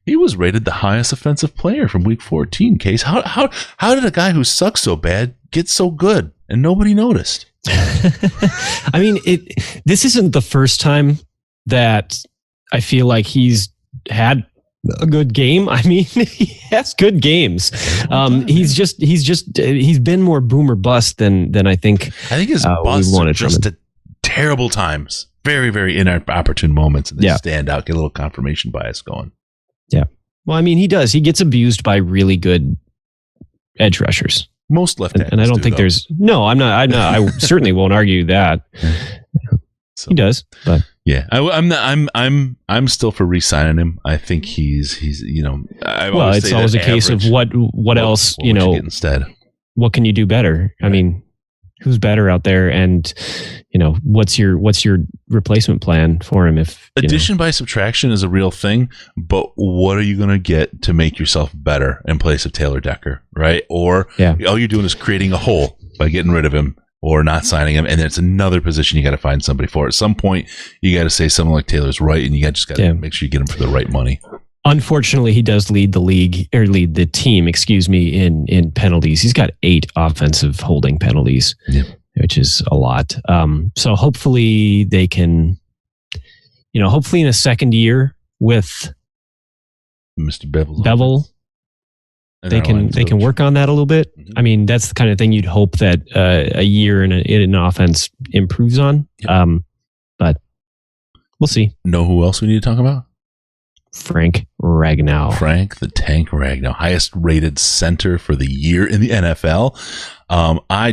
Speaker 1: he was rated the highest offensive player from Week 14. Case, how did a guy who sucks so bad get so good and nobody noticed?
Speaker 2: I mean, this isn't the first time that I feel like he's had a good game. I mean, he has good games. He's been more boom or bust than I think.
Speaker 1: I think his busts are just at terrible times, very, very inopportune moments, and they stand out, get a little confirmation bias going.
Speaker 2: Yeah. Well, I mean, he does. He gets abused by really good edge rushers.
Speaker 1: Most left tackles,
Speaker 2: and I don't think there's. No, I'm not. I certainly won't argue that.
Speaker 1: So,
Speaker 2: he does, but
Speaker 1: Yeah, I'm still for re-signing him. I think he's
Speaker 2: it's always a case of what else
Speaker 1: what would you get instead.
Speaker 2: What can you do better? Right. I mean, who's better out there, and what's your replacement plan for him? If
Speaker 1: addition by subtraction is a real thing, but what are you going to get to make yourself better in place of Taylor Decker, right? Or all you're doing is creating a hole by getting rid of him or not signing him, and it's another position you got to find somebody for. At some point, you got to say something like Taylor's right, and you just got to make sure you get him for the right money.
Speaker 2: Unfortunately, he does lead the team, in penalties. He's got 8 offensive holding penalties, which is a lot. So hopefully they can, hopefully in a second year with
Speaker 1: Mr.
Speaker 2: Bevel, they can work on that a little bit. Mm-hmm. I mean, that's the kind of thing you'd hope that a year in an offense improves on. Yep. But we'll see.
Speaker 1: Know who else we need to talk about?
Speaker 2: Frank Ragnow.
Speaker 1: Frank the Tank Ragnow, highest rated center for the year in the NFL. I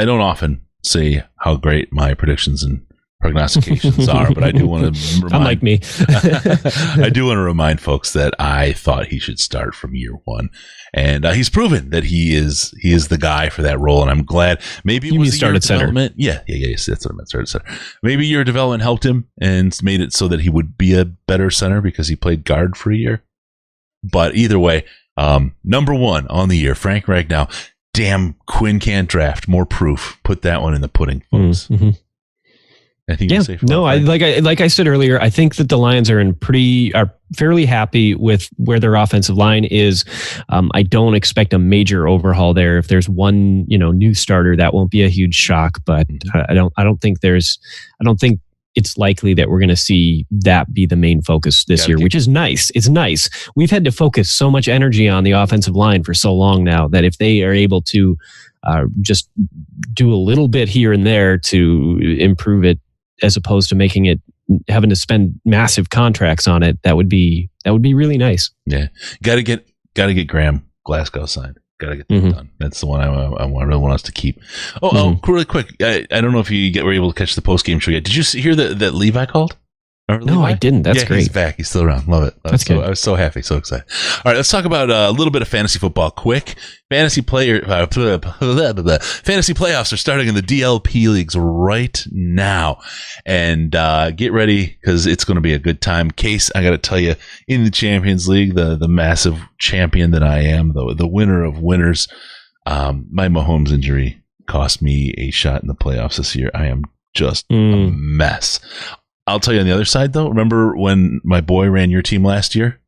Speaker 1: don't often say how great my predictions and prognostications are, but I do want to remind,
Speaker 2: unlike me,
Speaker 1: I do want to remind folks that I thought he should start from year one, and he's proven that he is the guy for that role. And I'm glad. Maybe it was
Speaker 2: started center.
Speaker 1: Yeah, that's what I meant. Started center. Maybe your development helped him and made it so that he would be a better center because he played guard for a year. But either way, number one on the year, Frank Ragnow. Damn, Quinn can't draft. More proof. Put that one in the pudding, folks.
Speaker 2: Mm-hmm.
Speaker 1: I think
Speaker 2: like I said earlier, I think that the Lions are fairly happy with where their offensive line is. I don't expect a major overhaul there. If there's one, new starter, that won't be a huge shock, but I don't think it's likely that we're going to see that be the main focus this year, which is nice. It's nice. We've had to focus so much energy on the offensive line for so long now that if they are able to just do a little bit here and there to improve it, as opposed to having to spend massive contracts on it, that would be really nice.
Speaker 1: Yeah, gotta get Graham Glasgow signed. Gotta get that done. That's the one I really want us to keep. Oh, really quick. I don't know if you were able to catch the post game show yet. Did you hear that Levi called?
Speaker 2: No, I didn't. That's great.
Speaker 1: He's back. He's still around. Love it.
Speaker 2: That's good.
Speaker 1: I was so happy, so excited. All right, let's talk about a little bit of fantasy football quick. Fantasy playoffs are starting in the DLP leagues right now. And get ready because it's going to be a good time. Case, I got to tell you, in the Champions League, the massive champion that I am, the winner of winners, my Mahomes injury cost me a shot in the playoffs this year. I am just a mess. I'll tell you on the other side, though. Remember when my boy ran your team last year?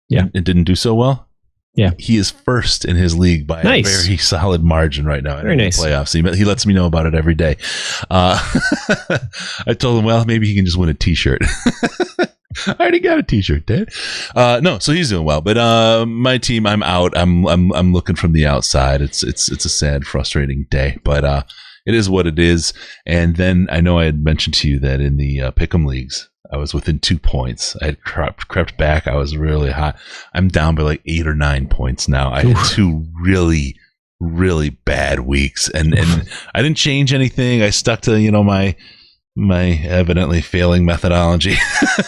Speaker 2: Yeah.
Speaker 1: And didn't do so well?
Speaker 2: Yeah.
Speaker 1: He is first in his league by a very solid margin right now.
Speaker 2: Very nice.
Speaker 1: Playoffs. He lets me know about it every day. I told him, well, maybe he can just win a T-shirt. I already got a T-shirt, Dad. No, so he's doing well. But my team, I'm out. I'm looking from the outside. It's a sad, frustrating day. But it is what it is. And then I know I had mentioned to you that in the Pick'em leagues, I was within 2 points. I had crept back. I was really hot. I'm down by like 8 or 9 points now. I had 2 really, really bad weeks, and I didn't change anything. I stuck to my evidently failing methodology.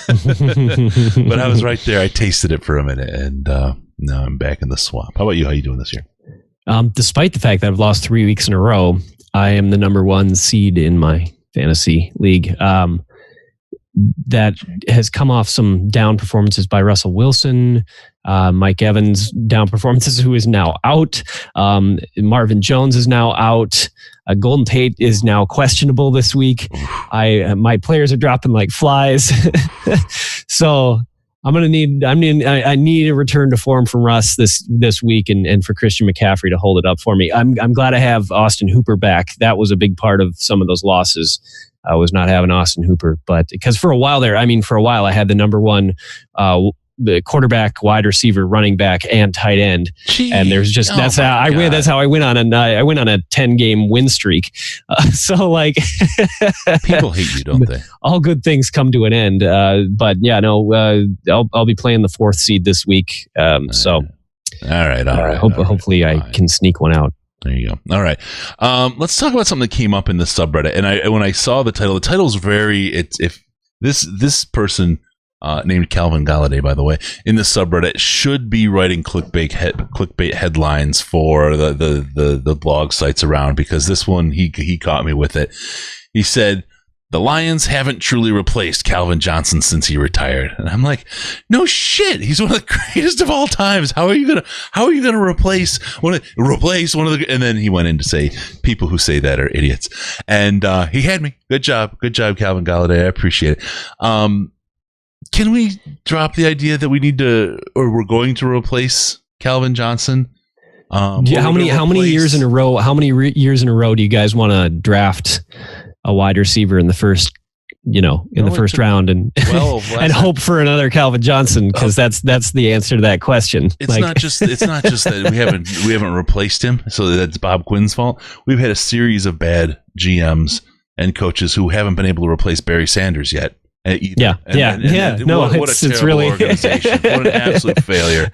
Speaker 1: But I was right there. I tasted it for a minute, and now I'm back in the swamp. How about you? How you doing this year?
Speaker 2: Despite the fact that I've lost 3 weeks in a row, I am the number 1 seed in my fantasy league. That has come off some down performances by Russell Wilson, Mike Evans down performances, who is now out. Marvin Jones is now out. Golden Tate is now questionable this week. My players are dropping like flies. So I need a return to form from Russ this week, and for Christian McCaffrey to hold it up for me. I'm glad I have Austin Hooper back. That was a big part of some of those losses. I was not having Austin Hooper, but because for a while I had the number 1 the quarterback, wide receiver, running back, and tight end. Jeez. And there's just that's how I went on a 10-game win streak. So like
Speaker 1: people hate you, don't they?
Speaker 2: All good things come to an end. But yeah, no, I'll be playing the 4th seed this week. So
Speaker 1: all right.
Speaker 2: Hopefully I can sneak one out.
Speaker 1: There you go. All right. Let's talk about something that came up in the subreddit. And when I saw the title is very, This person named Calvin Galladay, by the way, in the subreddit should be writing clickbait headlines for the blog sites around, because this one he caught me with it. He said, "The Lions haven't truly replaced Calvin Johnson since he retired." And I'm like, no shit. He's one of the greatest of all times. How are you gonna replace one of the? And then he went in to say people who say that are idiots. And he had me. Good job, Calvin Galladay. I appreciate it. Can we drop the idea that we need to, or we're going to replace Calvin Johnson?
Speaker 2: How many years in a row? How many years in a row do you guys want to draft a wide receiver in the first, the first round, and and hope for another Calvin Johnson? Because that's the answer to that question.
Speaker 1: It's not just that we haven't replaced him, so that's Bob Quinn's fault. We've had a series of bad GMs and coaches who haven't been able to replace Barry Sanders yet. Either. It's really organization. What an absolute failure.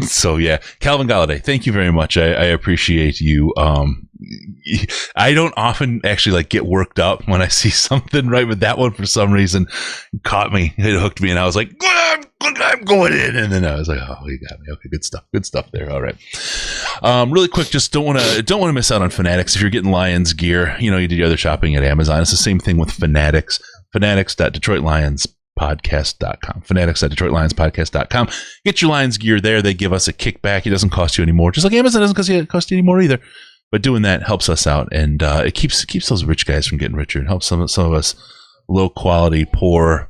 Speaker 1: So yeah, Calvin Galladay, thank you very much. I appreciate you. I don't often actually get worked up when I see something, right? But that one, for some reason, caught me. It hooked me, and I was like, I'm going in. And then I was like, oh, you got me. Okay, good stuff there. All right. Really quick, just don't want to miss out on Fanatics. If you're getting Lions gear, you did your other shopping at Amazon. It's the same thing with Fanatics. Fanatics.DetroitLionsPodcast.com. Fanatics.DetroitLionsPodcast.com. Get your Lions gear there. They give us a kickback. It doesn't cost you any more. Just like Amazon doesn't cost you any more either. But doing that helps us out, and it keeps those rich guys from getting richer, and helps some of us low quality, poor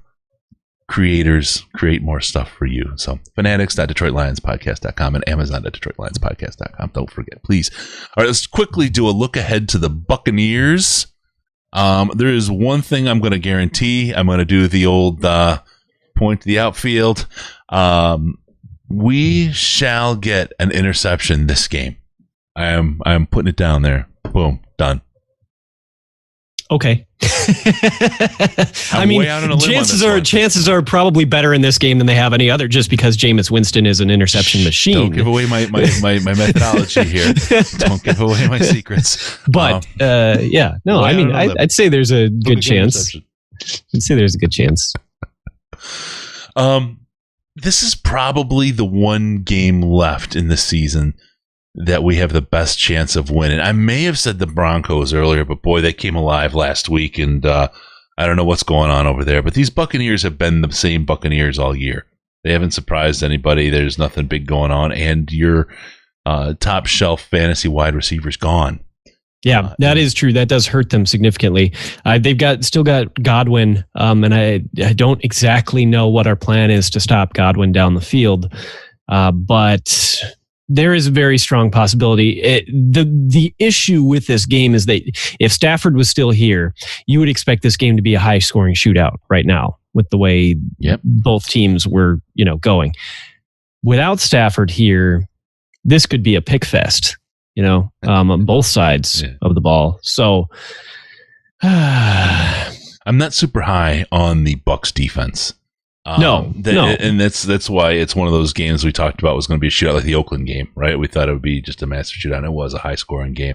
Speaker 1: creators create more stuff for you. So Fanatics.DetroitLionsPodcast.com and Amazon.DetroitLionsPodcast.com. Don't forget, please. All right, let's quickly do a look ahead to the Buccaneers. There is one thing I'm going to guarantee. I'm going to do the old point to the outfield. We shall get an interception this game. I am putting it down there. Boom, done.
Speaker 2: Okay. Chances are probably better in this game than they have any other, just because Jameis Winston is an interception machine.
Speaker 1: Don't give away my methodology here. Don't give away my secrets.
Speaker 2: But I'd say there's a good chance.
Speaker 1: This is probably the one game left in the season that we have the best chance of winning. I may have said the Broncos earlier, but boy, they came alive last week, and I don't know what's going on over there. But these Buccaneers have been the same Buccaneers all year. They haven't surprised anybody. There's nothing big going on, and your top shelf fantasy wide receiver's gone.
Speaker 2: Yeah, that is true. That does hurt them significantly. They've still got Godwin, and I don't exactly know what our plan is to stop Godwin down the field, but there is a very strong possibility. The issue with this game is that if Stafford was still here, you would expect this game to be a high-scoring shootout right now with the way both teams were, going. Without Stafford here, this could be a pick fest, on both sides of the ball. So
Speaker 1: I'm not super high on the Bucs defense.
Speaker 2: No.
Speaker 1: And that's why it's one of those games we talked about was going to be a shootout like the Oakland game, right? We thought it would be just a massive shootout, and it was a high-scoring game.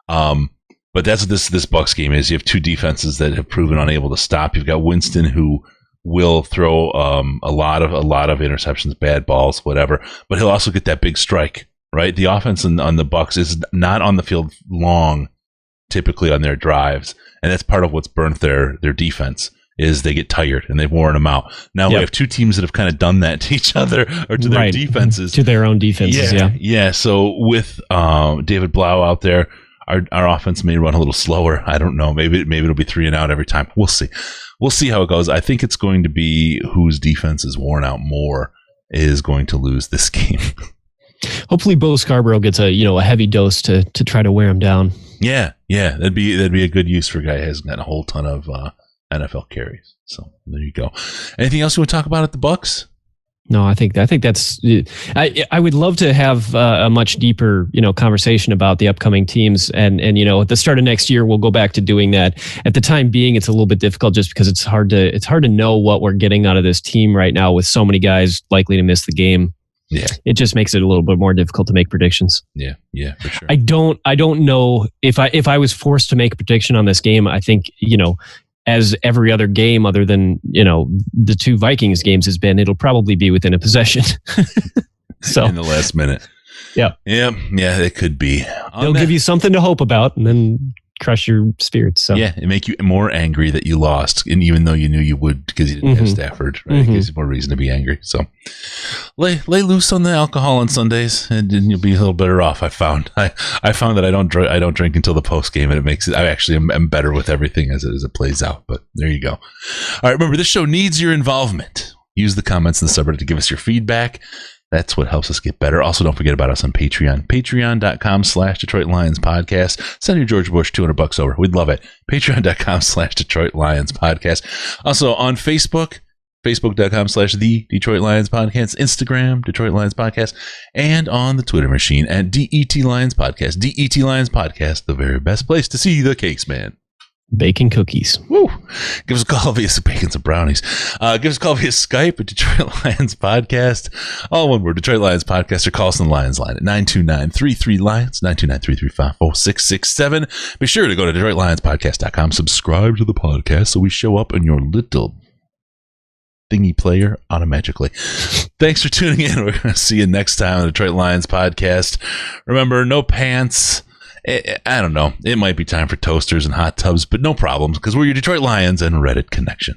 Speaker 1: But that's what this Bucs game is. You have two defenses that have proven unable to stop. You've got Winston, who will throw a lot of interceptions, bad balls, whatever, but he'll also get that big strike, right? The offense on the Bucs is not on the field long, typically on their drives, and that's part of what's burnt their defense. Is they get tired and they've worn them out. Now we have two teams that have kind of done that to each other or to their defenses.
Speaker 2: To their own defenses,
Speaker 1: Yeah, so with David Blau out there, our offense may run a little slower. I don't know. Maybe it'll be 3 and out every time. We'll see. We'll see how it goes. I think it's going to be whose defense is worn out more is going to lose this game.
Speaker 2: Hopefully Bo Scarborough gets a heavy dose to try to wear him down. Yeah.
Speaker 1: That'd be a good use for a guy who hasn't gotten a whole ton of NFL carries. So there you go. Anything else you want to talk about at the Bucs?
Speaker 2: No, I think that's. I would love to have a much deeper conversation about the upcoming teams, and at the start of next year we'll go back to doing that. At the time being, it's a little bit difficult just because it's hard to know what we're getting out of this team right now with so many guys likely to miss the game. Yeah, it just makes it a little bit more difficult to make predictions.
Speaker 1: Yeah, for sure.
Speaker 2: I don't know if I was forced to make a prediction on this game. I think as every other game other than, the 2 Vikings games has been, it'll probably be within a possession. So
Speaker 1: in the last minute.
Speaker 2: Yeah,
Speaker 1: it could be.
Speaker 2: They'll give you something to hope about and then crush your spirits. So.
Speaker 1: Yeah, it make you more angry that you lost, and even though you knew you would because you didn't have Stafford, right? It gives you more reason to be angry. So lay loose on the alcohol on Sundays, and you'll be a little better off. I found that I don't drink until the post game, and it makes it. I actually am better with everything as it plays out. But there you go. All right, remember, this show needs your involvement. Use the comments in the subreddit to give us your feedback. That's what helps us get better. Also, don't forget about us on Patreon. Patreon.com/Detroit Lions Podcast. Send your George Bush $200 over. We'd love it. Patreon.com/Detroit Lions Podcast. Also on Facebook, Facebook.com/The Detroit Lions Podcast. Instagram, Detroit Lions Podcast. And on the Twitter machine at DET Lions Podcast. DET Lions Podcast, the very best place to see the cakes, man.
Speaker 2: Bacon cookies.
Speaker 1: Woo. Give us a call via bacon, some brownies. Give us a call via Skype at Detroit Lions Podcast. All one word, Detroit Lions Podcast, or call us on the Lions line at 929-33-LIONS, 929-335-4667. Be sure to go to DetroitLionsPodcast.com. Subscribe to the podcast so we show up in your little thingy player automatically. Thanks for tuning in. We're going to see you next time on the Detroit Lions Podcast. Remember, no pants. I don't know. It might be time for toasters and hot tubs, but no problems because we're your Detroit Lions and Reddit connection.